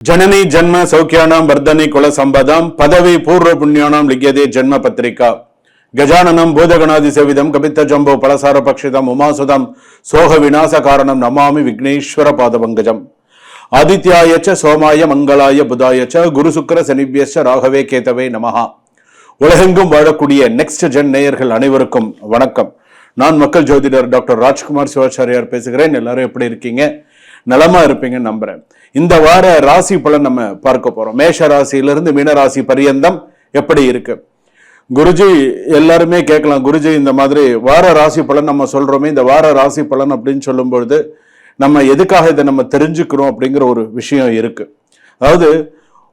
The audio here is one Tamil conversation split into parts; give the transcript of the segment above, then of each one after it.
जननी जन्म सौख्यानां वर्धनी कुल संपदां पदवी पूर्व पुण्यानां लिख्यते जन्म पत्रिका गजाननं भूतगणादिसेवितं कपित्त जम्बो फलसार पक्षितम् उमासुतं सोह विनाश कारणं नमामि विघ्नेश्वर पादपङ्कजम् आदित्याय च सोमाय मंगलाय बुधाय च गुरु शुक्र शनिभ्यश्च राघवे केतवे नमः உலகெங்கும் வாழக்கூடிய நெக்ஸ்ட் ஜென் நேயர்கள் அனைவருக்கும் வணக்கம். நான் மக்கள் ஜோதிடர் டாக்டர் ராஜ்குமார் சிவாச்சாரியார் பேசுகிறேன். எல்லாரும் எப்படி இருக்கீங்க? நலமா இருப்பீங்கன்னு நம்புறேன். இந்த வார ராசி பலன் நம்ம பார்க்க போறோம். மேஷ ராசியிலிருந்து மீன ராசி பரியந்தம் எப்படி இருக்கு. குருஜி எல்லாருமே கேட்கலாம், குருஜி இந்த மாதிரி வார ராசி பலன் நம்ம சொல்றோமே, இந்த வார ராசி பலன் அப்படின்னு சொல்லும் பொழுது நம்ம எதுக்காக இதை நம்ம தெரிஞ்சுக்கிறோம் அப்படிங்கிற ஒரு விஷயம் இருக்கு. அதாவது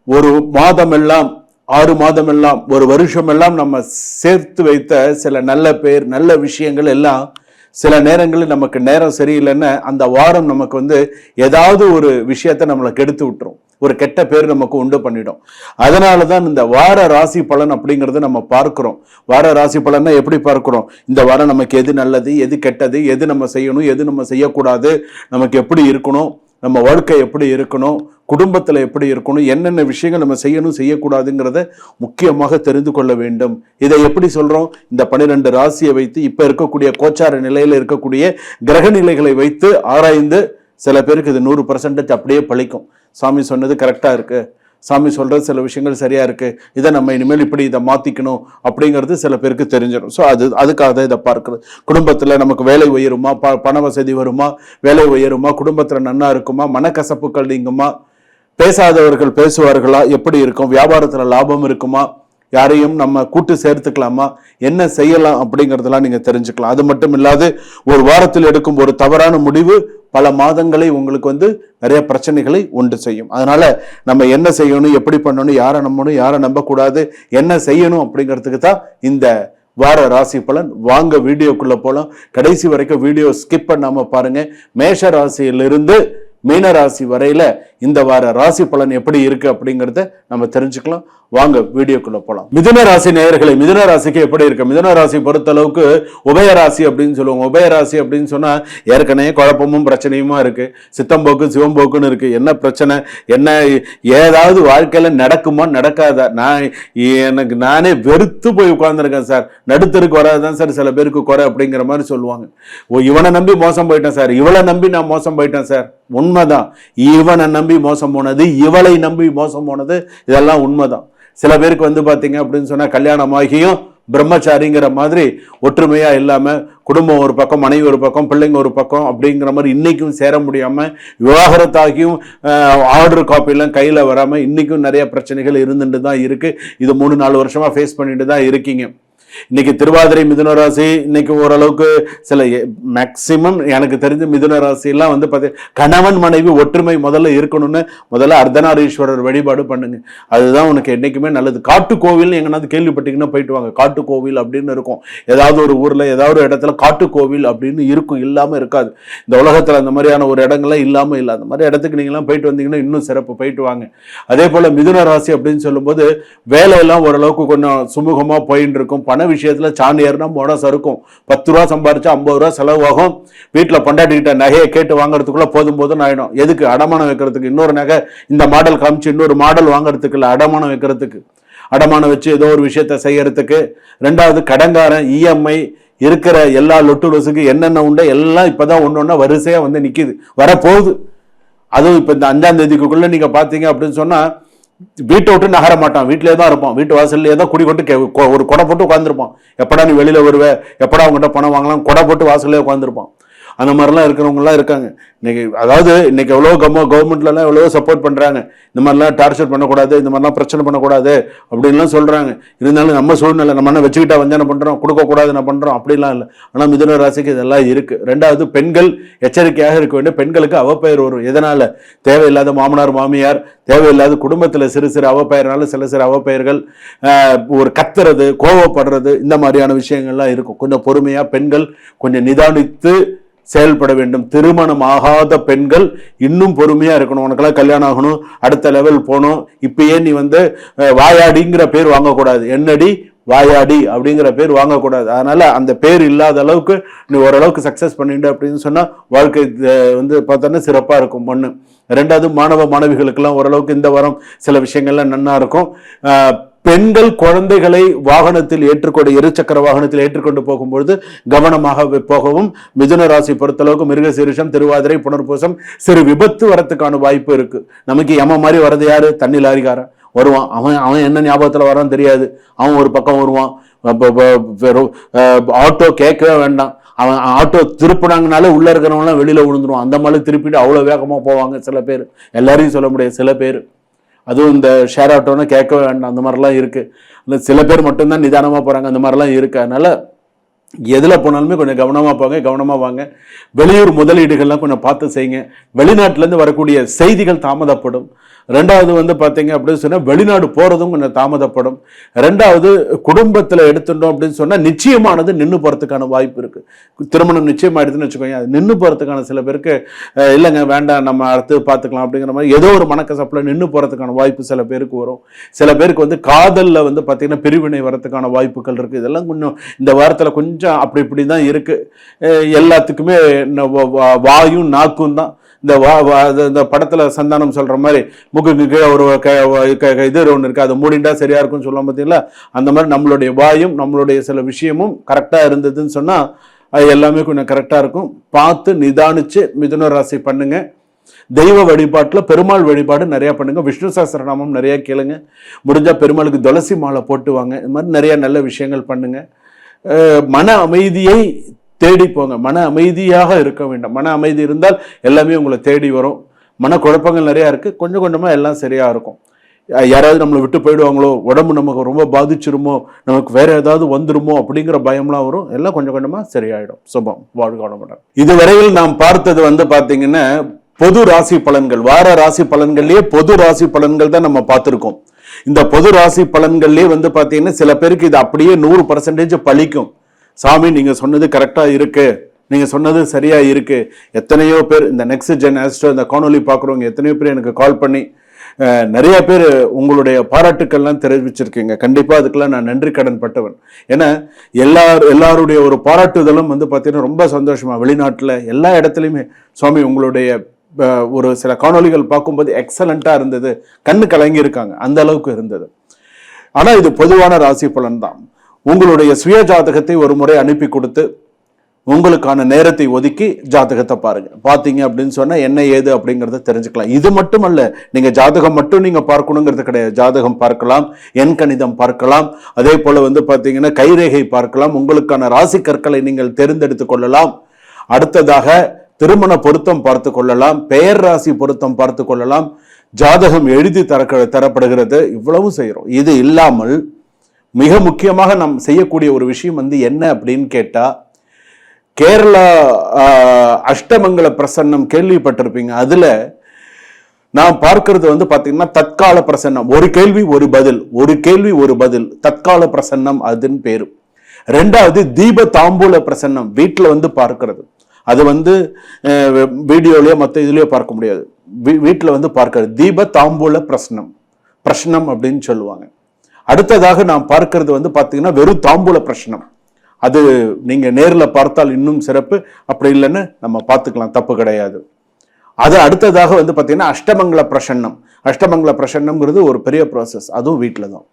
ஒரு மாதம் எல்லாம் 6 மாதம் எல்லாம் ஒரு வருஷம் எல்லாம் நம்ம சேர்த்து வைத்த சில நல்ல பேர் நல்ல விஷயங்கள் எல்லாம் சில நேரங்களில் நமக்கு நேரம் சரியில்லைன்னு அந்த வாரம் நமக்கு ஏதாவது ஒரு விஷயத்த நம்மளை கெடுத்து விட்டுரும், ஒரு கெட்ட பேர் நமக்கு உண்டு பண்ணிடும். அதனாலதான் இந்த வார ராசி பலன் அப்படிங்கறத நம்ம பார்க்கிறோம். வார ராசி பலன்னா எப்படி பார்க்கிறோம்? இந்த வாரம் நமக்கு எது நல்லது, எது கெட்டது, எது நம்ம செய்யணும், எது நம்ம செய்யக்கூடாது, நமக்கு எப்படி இருக்கணும், நம்ம வாழ்க்கை எப்படி இருக்கணும், குடும்பத்துல எப்படி இருக்கணும், என்னென்ன விஷயங்கள் நம்ம செய்யணும் செய்யக்கூடாதுங்கிறத முக்கியமாக தெரிந்து கொள்ள வேண்டும். இதை எப்படி சொல்றோம்? இந்த 12 ராசியை வைத்து இப்ப இருக்கக்கூடிய கோச்சார நிலையில இருக்கக்கூடிய கிரக நிலைகளை வைத்து ஆராய்ந்து சில பேருக்கு இது 100% அப்படியே பழிக்கும். சாமி சொன்னது கரெக்டா இருக்கு, சாமி சொல்றது சில விஷயங்கள் சரியா இருக்கு, இதை நம்ம இனிமேல் இப்படி இதை மாத்திக்கணும் அப்படிங்கிறது சில பேருக்கு தெரிஞ்சிடும். ஸோ அதுக்காக தான் இதை பார்க்கிறது. குடும்பத்துல நமக்கு வேலை உயருமா, பண வசதி வருமா, வேலை உயருமா, குடும்பத்துல நன்னா இருக்குமா, மனக்கசப்புகள் நீங்குமா, பேசாதவர்கள் பேசுவார்களா, எப்படி இருக்கும், வியாபாரத்துல லாபம் இருக்குமா, யாரையும் நம்ம கூட்டு சேர்த்துக்கலாமா, என்ன செய்யலாம் அப்படிங்கிறதெல்லாம் நீங்க தெரிஞ்சுக்கலாம். அது மட்டும் இல்லாது ஒரு வாரத்தில் எடுக்கும் ஒரு தவறான முடிவு பல மாதங்களை உங்களுக்கு நிறைய பிரச்சனைகளை உண்டு செய்யும். அதனால நம்ம என்ன செய்யணும், எப்படி பண்ணணும், யாரை நம்பணும், யாரை நம்பக்கூடாது, என்ன செய்யணும் அப்படிங்கிறதுக்கு தான் இந்த வார ராசி பலன். வாங்க வீடியோக்குள்ள போலாம். கடைசி வரைக்கும் வீடியோ ஸ்கிப் பண்ணாம பாருங்க. மேஷ ராசியிலிருந்து மீன ராசி வரையில இந்த வார ராசி பலன் எப்படி இருக்கு அப்படிங்கறத நம்ம தெரிஞ்சுக்கலாம். வாங்க வீடியோக்குள்ள போலாம். மிதுன ராசி நேயர்களை, மிதுன ராசிக்கு எப்படி இருக்கு? மிதுன ராசி பொறுத்த அளவுக்கு உபயராசி அப்படின்னு சொல்லுவாங்க. உபயராசி அப்படின்னு சொன்னா ஏற்கனவே குழப்பமும் பிரச்சனையுமா இருக்கு, சித்தம்போக்கு சிவம்போக்குன்னு இருக்கு. என்ன பிரச்சனை, என்ன ஏதாவது வாழ்க்கையில நடக்குமா நடக்காதா, எனக்கு நானே வெறுத்து போய் உட்கார்ந்துருக்கேன் சார், நடுத்தருக்கு வராதுதான் சார் சில பேருக்கு குறை அப்படிங்கிற மாதிரி சொல்லுவாங்க. இவனை நம்பி மோசம் போயிட்டேன் சார், இவளை நம்பி நான் மோசம் போயிட்டேன் சார். உண்மைதான், இவனை நம்பி மோசம் போனது, இவளை நம்பி மோசம் போனது, இதெல்லாம் உண்மைதான். சில பேருக்கு பாத்தீங்க அப்படின்னு சொன்னா கல்யாணமாகியும் பிரம்மச்சாரிங்கிற மாதிரி ஒற்றுமையா இல்லாம குடும்பம் ஒரு பக்கம், மனைவி ஒரு பக்கம், பிள்ளைங்க ஒரு பக்கம் அப்படிங்கிற மாதிரி இன்னைக்கும் சேர முடியாம விவாகரத்தாகியும் ஆர்டர் காப்பி எல்லாம் கையில வராம இன்னைக்கும் நிறைய பிரச்சனைகள் இருந்துட்டு தான் இருக்கு. இது 3-4 வருஷமா ஃபேஸ் பண்ணிட்டு தான் இருக்கீங்க. இன்னைக்கு திருவாதிரை மிதுன ராசி இன்னைக்கு ஓரளவுக்கு சில மேக்சிமம் எனக்கு தெரிஞ்ச மிதுன ராசி எல்லாம் கணவன் மனைவி ஒற்றுமை முதல்ல இருக்கணும்னு முதல்ல அர்த்தநாரீஸ்வரர் வழிபாடு பண்ணுங்க. அதுதான் உனக்கு என்னைக்குமே நல்லது. காட்டு கோவில் எங்கனாவது கேள்விப்பட்டீங்கன்னா போயிட்டு வாங்க. காட்டு கோவில் அப்படின்னு இருக்கும், ஏதாவது ஒரு ஊர்ல ஏதாவது ஒரு இடத்துல காட்டு கோவில் அப்படின்னு இருக்கும், இல்லாம இருக்காது. இந்த உலகத்துல அந்த மாதிரியான ஒரு இடங்கள்லாம் இல்லாம இல்லை. அந்த மாதிரி இடத்துக்கு நீங்க எல்லாம் போயிட்டு வந்தீங்கன்னா இன்னும் சிறப்பு, போயிட்டு வாங்க. அதே போல மிதுன ராசி அப்படின்னு சொல்லும் போது வேலையெல்லாம் ஓரளவுக்கு கொஞ்சம் சுமூகமா போயிட்டு இருக்கும். பண விஷயத்துல சாணியர்னா மோடம் சறுக்கும். 10 ரூபா சம்பாரிச்சா 50 ரூபா செலவாகும். வீட்டுல பொண்டாட்டிக்கிட்ட நகையை கேட்டு வாங்குறதுக்குள்ள போதும் ஆயிடும். எதுக்கு? அடமானம் வைக்கிறதுக்கு. இன்னொரு நகை இந்த மாடல் காமிச்சு இன்னொரு மாடல் வாங்குறதுக்கு இல்ல, அடமானம் வைக்கிறதுக்கு. அடமானம் வச்சு ஏதோ ஒரு விஷயத்த செய்யறதுக்கு. 2வது கடங்காரன், இஎம்ஐ இருக்கிற எல்லா லொட்டு லொசுக்கு என்னென்ன உண்டோ எல்லாம் இப்பதான் ஒன்னொன்னா வரிசையா நிக்குது, வரப்போகுது. அதுவும் இப்ப இந்த 5ஆம் தேதிக்குள்ள நீங்க பாத்தீங்க அப்படின்னு சொன்னா வீட்டை விட்டு நகர மாட்டான், வீட்டிலே தான் இருப்பான், வீட்டு வாசல்லே தான் குடி கொண்டு ஒரு கொடை போட்டு உட்காந்துருப்பான். எப்படா நீ வெளியில வருவே, எப்படா அவங்ககிட்ட பணம் வாங்கலாம், கொடை போட்டு வாசல்லே உட்காந்துருப்பான். அந்த மாதிரிலாம் இருக்கிறவங்கலாம் இருக்காங்க இன்னைக்கு. அதாவது இன்னைக்கு எவ்வளோ கவர்மெண்ட்லாம் எவ்வளவோ சப்போர்ட் பண்றாங்க, இந்த மாதிரிலாம் டார்ச்சர் பண்ணக்கூடாது, இந்த மாதிரிலாம் பிரச்சனை பண்ணக்கூடாது அப்படின்லாம் சொல்றாங்க. இருந்தாலும் நம்ம சூழ்நிலை நம்ம என்ன வச்சுக்கிட்டா என்ன பண்றோம், கொடுக்கக்கூடாது என்ன பண்றோம், அப்படிலாம் இல்லை. ஆனால் மிதுன ராசிக்கு இதெல்லாம் இருக்கு. 2வது பெண்கள் எச்சரிக்கையாக இருக்க வேண்டும். பெண்களுக்கு அவப்பெயர் வரும். எதனால? தேவையில்லாத மாமனார் மாமியார், தேவையில்லாத குடும்பத்தில் சிறு சிறு அவப்பெயர்னால சில சிறு அவப்பெயர்கள், ஒரு கத்துறது, கோவப்படுறது, இந்த மாதிரியான விஷயங்கள்லாம் இருக்கும். கொஞ்சம் பொறுமையா பெண்கள் கொஞ்சம் நிதானித்து செயல்பட வேண்டும். திருமணம் ஆகாத பெண்கள் இன்னும் பொறுமையா இருக்கணும். உனக்கெல்லாம் கல்யாணம் ஆகணும், அடுத்த லெவல் போகணும், இப்பயே நீ வாயாடிங்கிற பேர் வாங்கக்கூடாது. என்னடி வாயாடி அப்படிங்கிற பேர் வாங்கக்கூடாது. அதனால அந்த பேர் இல்லாத அளவுக்கு நீ ஓரளவுக்கு சக்சஸ் பண்ணிட்டு அப்படின்னு சொன்னா வாழ்க்கை வந்து பார்த்தோன்னா சிறப்பா இருக்கும். ஒண்ணு. ரெண்டாவது, மாணவ மாணவிகளுக்கெல்லாம் ஓரளவுக்கு இந்த வாரம் சில விஷயங்கள்லாம் நன்னா இருக்கும். பெண்கள் குழந்தைகளை வாகனத்தில் ஏற்றுக்கொண்டு இருசக்கர வாகனத்தில் ஏற்றுக்கொண்டு போகும்பொழுது கவனமாக போகவும். மிதுன ராசி பொறுத்தளவுக்கு மிருகசீரிஷம், திருவாதிரை, புனர்பூசம் சிறு விபத்து வரத்துக்கான வாய்ப்பு இருக்கு. நமக்கு யம மாதிரி வர்றது யாரு? தண்ணி லாரிக்காரன் வருவான். அவன் என்ன ஞாபகத்துல வரான்னு தெரியாது. அவன் ஒரு பக்கம் வருவான். ஆட்டோ கேட்கவே வேண்டாம். அவன் ஆட்டோ திருப்பினாங்கனாலே உள்ள இருக்கிறவங்களாம் வெளியில விழுந்துருவான். அந்த மாதிரி திருப்பிட்டு அவ்வளவு வேகமா போவாங்க சில பேர். எல்லாரையும் சொல்ல முடியாது, சில பேர். அதுவும் இந்த ஷேர் ஆட்டோன்னு கேட்கவே வேண்டாம். அந்த மாதிரிலாம் இருக்கு. சில பேர் மட்டும்தான் நிதானமா போறாங்க. அந்த மாதிரிலாம் இருக்கு. அதனால எதுல போனாலுமே கொஞ்சம் கவனமா போங்க, கவனமா வாங்க. வெளியூர் முதலீடுகள்லாம் கொஞ்சம் பார்த்து செய்யுங்க. வெளிநாட்டுல இருந்து வரக்கூடிய செய்திகள் தாமதப்படும். ரெண்டாவது வந்து பாத்தீங்க அப்படின்னு சொன்னா வெளிநாடு போறதும் கொஞ்சம் தாமதப்படும். ரெண்டாவது, குடும்பத்துல எடுத்துட்டோம் அப்படின்னு சொன்னா நிச்சயமானது நின்று போறதுக்கான வாய்ப்பு இருக்கு. திருமணம் நிச்சயம் ஆயிடுதுன்னு வச்சுக்கோங்க, அது நின்று போறதுக்கான சில பேருக்கு இல்லைங்க வேண்டாம் நம்ம அடுத்து பார்த்துக்கலாம் அப்படிங்கிற மாதிரி ஏதோ ஒரு மனக்கசப்புல நின்று போறதுக்கான வாய்ப்பு சில பேருக்கு வரும். சில பேருக்கு வந்து காதல்ல வந்து பாத்தீங்கன்னா பிரிவினை வரதுக்கான வாய்ப்புகள் இருக்கு. இதெல்லாம் கொஞ்சம் இந்த வாரத்துல கொஞ்சம் அப்படி இப்படிதான் இருக்கு. எல்லாத்துக்குமே வாயும் நாக்கும் தான். இந்த படத்துல சந்தானம் சொல்ற மாதிரி முக்குக்கு கீழே ஒரு இது ஒன்று இருக்கு, அதை மூடிண்டா சரியா இருக்கும்னு சொல்ல பார்த்தீங்களா? அந்த மாதிரி நம்மளுடைய வாயும் நம்மளுடைய சில விஷயமும் கரெக்டா இருந்ததுன்னு சொன்னா அது எல்லாமே கொஞ்சம் கரெக்டா இருக்கும். பார்த்து நிதானிச்சு மிதுன ராசி பண்ணுங்க. தெய்வ வழிபாட்டுல பெருமாள் வழிபாடு நிறைய பண்ணுங்க. விஷ்ணு சஹஸ்ரநாமம் நிறைய கேளுங்க. முடிஞ்சா பெருமாளுக்கு துளசி மாலை போட்டு வாங்க. இது மாதிரி நிறைய நல்ல விஷயங்கள் பண்ணுங்க. மன அமைதியை தேடி போங்க. மன அமைதியாக இருக்க வேண்டும். மன அமைதி இருந்தால் எல்லாமே உங்களை தேடி வரும். மனக்குழப்பங்கள் நிறைய இருக்கு. கொஞ்சம் கொஞ்சமா எல்லாம் சரியா இருக்கும். யாராவது நம்மளை விட்டு போயிடுவாங்களோ, உடம்பு நமக்கு ரொம்ப பாதிச்சிருமோ, நமக்கு வேற ஏதாவது வந்துருமோ அப்படிங்கிற பயம்லாம் வரும். எல்லாம் கொஞ்சம் கொஞ்சமா சரியாயிடும். சுபம். வாழ்க வளமுடன். இதுவரையில் நாம் பார்த்தது வந்து பாத்தீங்கன்னா பொது ராசி பலன்கள். வார ராசி பலன்கள்லயே பொது ராசி பலன்கள் தான் நம்ம பார்த்திருக்கோம். இந்த பொது ராசி பலன்கள்லயே வந்து பாத்தீங்கன்னா சில பேருக்கு இது அப்படியே 100% பலிக்கும். சாமி நீங்க சொன்னது கரெக்டா இருக்கு, நீங்க சொன்னது சரியா இருக்கு. எத்தனையோ பேர் இந்த நெக்ஸ்ட் ஜென் ஆஸ்ட்ரோ இந்த காணொலி பாக்குறவங்க எத்தனையோ பேர் எனக்கு கால் பண்ணி நிறைய பேர் உங்களுடைய பாராட்டுக்கள்லாம் தெரிவிச்சிருக்கீங்க. கண்டிப்பா அதுக்கெல்லாம் நான் நன்றி கடன் பட்டவன். ஏன்னா எல்லாருடைய ஒரு பாராட்டுதலும் வந்து பாத்தீங்கன்னா ரொம்ப சந்தோஷமா, வெளிநாட்டுல எல்லா இடத்துலயுமே சுவாமி உங்களுடைய ஒரு சில காணொலிகள் பார்க்கும்போது எக்ஸலண்டா இருந்தது, கண்ணு கலங்கி இருக்காங்க, அந்த அளவுக்கு இருந்தது. ஆனா இது பொதுவான ராசி பலன் தான். உங்களுடைய சுய ஜாதகத்தை ஒரு முறை அனுப்பி கொடுத்து உங்களுக்கான நேரத்தை ஒதுக்கி ஜாதகத்தை பாருங்க. பார்த்தீங்க அப்படின்னு சொன்னா என்ன ஏது அப்படிங்கறத தெரிஞ்சுக்கலாம். இது மட்டும் அல்ல, நீங்க ஜாதகம் மட்டும் நீங்க பார்க்கணுங்கிறது கிடையாது. ஜாதகம் பார்க்கலாம், எண் கணிதம் பார்க்கலாம், அதே போல வந்து பாத்தீங்கன்னா கைரேகை பார்க்கலாம், உங்களுக்கான ராசி கற்களை நீங்கள் தேர்ந்தெடுத்துக் கொள்ளலாம். அடுத்ததாக திருமண பொருத்தம் பார்த்து கொள்ளலாம், பெயர் ராசி பொருத்தம் பார்த்து கொள்ளலாம், ஜாதகம் எழுதி தரப்படுகிறது. இவ்வளவு செய்யறோம். இது இல்லாமல் மிக முக்கியமாக நாம் செய்யக்கூடிய ஒரு விஷயம் வந்து என்ன அப்படின்னு கேட்டா, கேரளா அஷ்டமங்கல பிரசன்னம் கேள்விப்பட்டிருப்பீங்க. அதுல நான் பார்க்கிறது வந்து பாத்தீங்கன்னா தற்கால பிரசன்னம். ஒரு கேள்வி ஒரு பதில், ஒரு கேள்வி ஒரு பதில், தற்கால பிரசன்னம் அதுன்னு பேரு. ரெண்டாவது தீப தாம்பூல பிரசன்னம், வீட்டுல வந்து பார்க்கிறது. அது வந்து வீடியோலயோ மற்ற இதுலயோ பார்க்க முடியாது. வீட்டுல வந்து பார்க்கிறது தீப தாம்பூல பிரசன்னம் அப்படின்னு சொல்லுவாங்க. அடுத்ததாக நாம் பார்க்கிறது வந்து பாத்தீங்கன்னா வெறும் தாம்பூல பிரசன்னம். அது நீங்க நேர்ல பார்த்தால் இன்னும் சிறப்பு. அப்படி இல்லைன்னு நம்ம பார்த்துக்கலாம், தப்பு கிடையாது. அது அடுத்ததாக வந்து பாத்தீங்கன்னா அஷ்டமங்கல பிரசன்னம்ங்கிறது ஒரு பெரிய ப்ராசஸ். அதுவும் வீட்டுல தான்.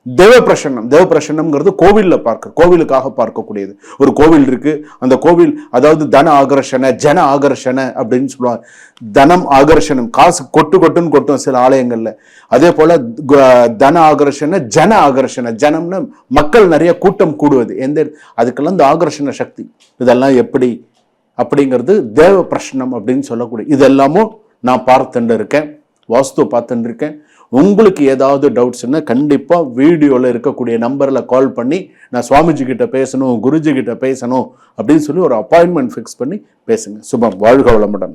தேவ பிரசன்னம்ங்கிறது கோவிலுக்காக பார்க்கக்கூடியது. ஒரு கோவில் இருக்கு, அந்த கோவில் அதாவது தன ஆகர்ஷண ஜன ஆகர்ஷண அப்படின்னு சொல்லுவாங்க. தனம் ஆகர்ஷணம், காசு கொட்டுன்னு கொட்டும் சில ஆலயங்கள்ல. அதே போல தன ஆகர்ஷண ஜன ஆகர்ஷண, ஜனம்னு மக்கள் நிறைய கூட்டம் கூடுவது. அதுக்கெல்லாம் இந்த ஆகர்ஷண சக்தி. இதெல்லாம் எப்படி அப்படிங்கிறது தேவ பிரசன்னம் அப்படின்னு சொல்லக்கூடிய. இதெல்லாமும் நான் பார்த்துட்டு இருக்கேன், வாஸ்து பார்த்துட்டு இருக்கேன். உங்களுக்கு ஏதாவது டவுட்ஸ்னா கண்டிப்பா வீடியோல இருக்கக்கூடிய நம்பர்ல கால் பண்ணி நான் சுவாமிஜி கிட்ட பேசணும், குருஜி கிட்ட பேசணும் அப்படின்னு சொல்லி ஒரு அப்பாயின்மெண்ட் ஃபிக்ஸ் பண்ணி பேசுங்க. சுபம். வாழ்க வளமுடன்.